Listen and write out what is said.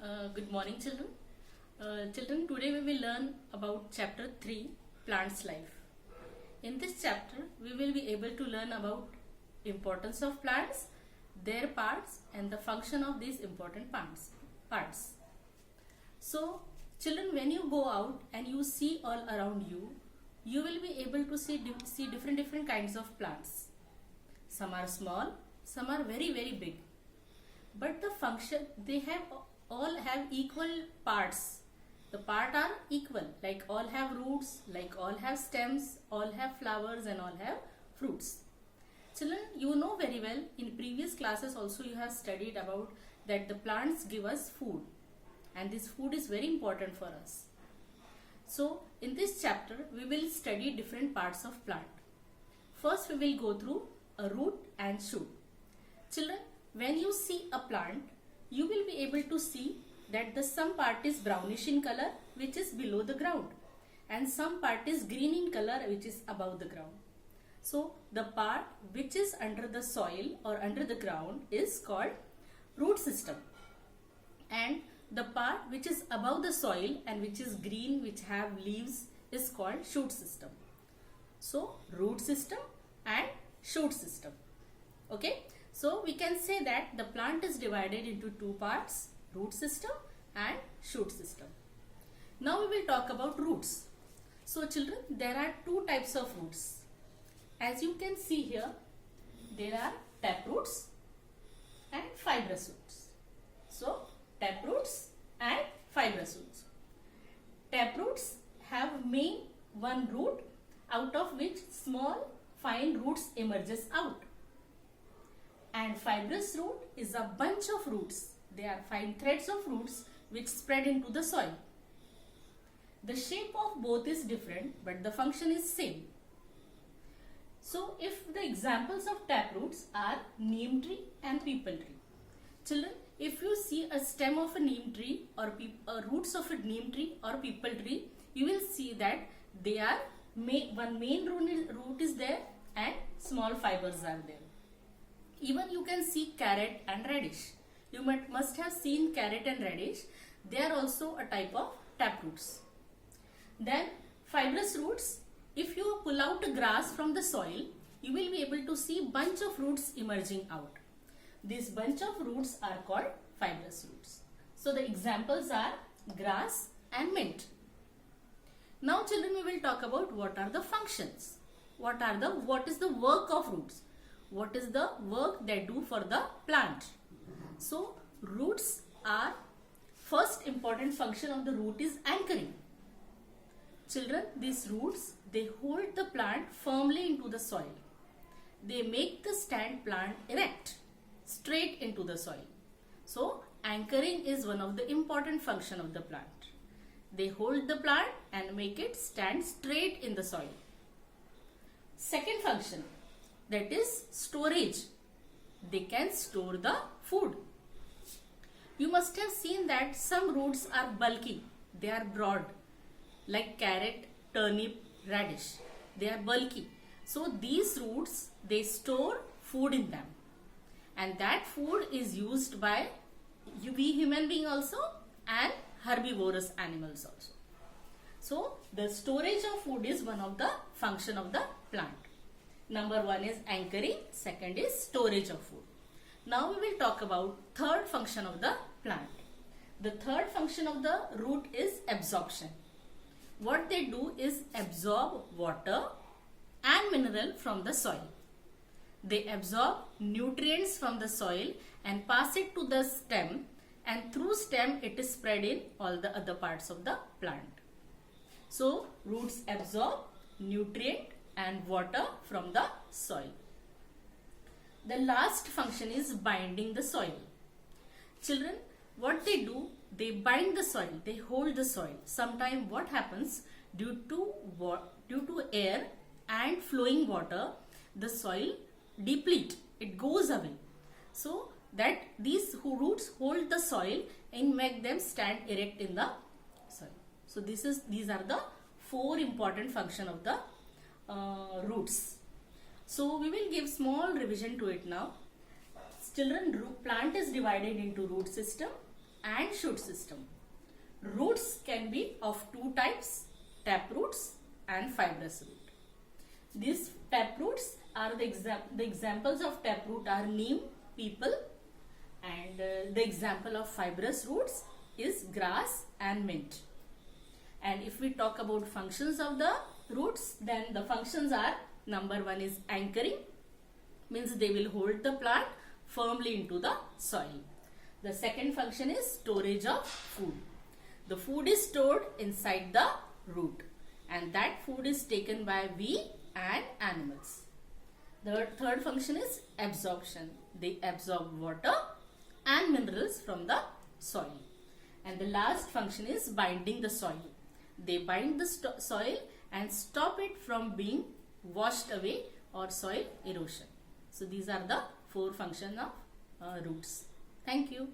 Good morning, children. Children, today we will learn about chapter 3, Plants Life. In this chapter, we will be able to learn about importance of plants, their parts and the function of these important parts. So, children, when you go out and you see all around you, you will be able to see different kinds of plants. Some are small, some are very big. But the function, they all have equal parts. The parts are equal, like all have roots, like all have stems, all have flowers and all have fruits. Children, you know very well, in previous classes also you have studied about that the plants give us food, and this food is very important for us. So in this chapter we will study different parts of plant. First we will go through a root and shoot. Children, when you see a plant, you will be able to see that the some part is brownish in color, which is below the ground, and some part is green in color, which is above the ground. So the part which is under the soil or under the ground is called root system, and the part which is above the soil and which is green, which have leaves, is called shoot system. So root system and shoot system. Okay. So we can say that the plant is divided into two parts, root system and shoot system. Now we will talk about roots. So children, there are two types of roots. As you can see here, there are tap roots and fibrous roots. So tap roots and fibrous roots. Tap roots have main one root, out of which small fine roots emerges out. And fibrous root is a bunch of roots. They are fine threads of roots which spread into the soil. The shape of both is different, but the function is same. So if the examples of tap roots are neem tree and people tree. Children, if you see a stem of a neem tree or roots of a neem tree or people tree, you will see that they are one main root is there and small fibers are there. Even you can see carrot and radish. You must have seen carrot and radish. They are also a type of tap roots. Then fibrous roots, if you pull out a grass from the soil, you will be able to see bunch of roots emerging out. This bunch of roots are called fibrous roots. So the examples are grass and mint. Now children, we will talk about what are the functions. What is the work of roots? What is the work they do for the plant? So roots are, first important function of the root is anchoring. Children, these roots, they hold the plant firmly into the soil. They make the stand plant erect, straight into the soil. So anchoring is one of the important function of the plant. They hold the plant and make it stand straight in the soil. Second function, that is storage. They can store the food. You must have seen that some roots are bulky. They are broad, like carrot, turnip, radish. They are bulky. So these roots, they store food in them. And that food is used by we human being also and herbivorous animals also. So the storage of food is one of the function of the plant. Number one is anchoring, second is storage of food. Now we will talk about third function of the plant. The third function of the root is absorption. What they do is absorb water and mineral from the soil. They absorb nutrients from the soil and pass it to the stem, and through stem it is spread in all the other parts of the plant. So roots absorb nutrient and water from the soil. The last function is binding the soil. Children, what they do, they bind the soil, they hold the soil. Sometimes what happens, due to air and flowing water, the soil deplete, it goes away. So that these roots hold the soil and make them stand erect in the soil. So these are the four important function of the roots. So we will give small revision to it now. Children, plant is divided into root system and shoot system. Roots can be of two types, tap roots and fibrous root. These tap roots are the examples of tap root are neem, people, and the example of fibrous roots is grass and mint. And if we talk about functions of the roots, then the functions are, number one is anchoring, means they will hold the plant firmly into the soil. The second function is storage of food. The food is stored inside the root, and that food is taken by we and animals. The third function is absorption. They absorb water and minerals from the soil. And the last function is binding the soil. They bind the soil and stop it from being washed away or soil erosion. So these are the four functions of roots. Thank you.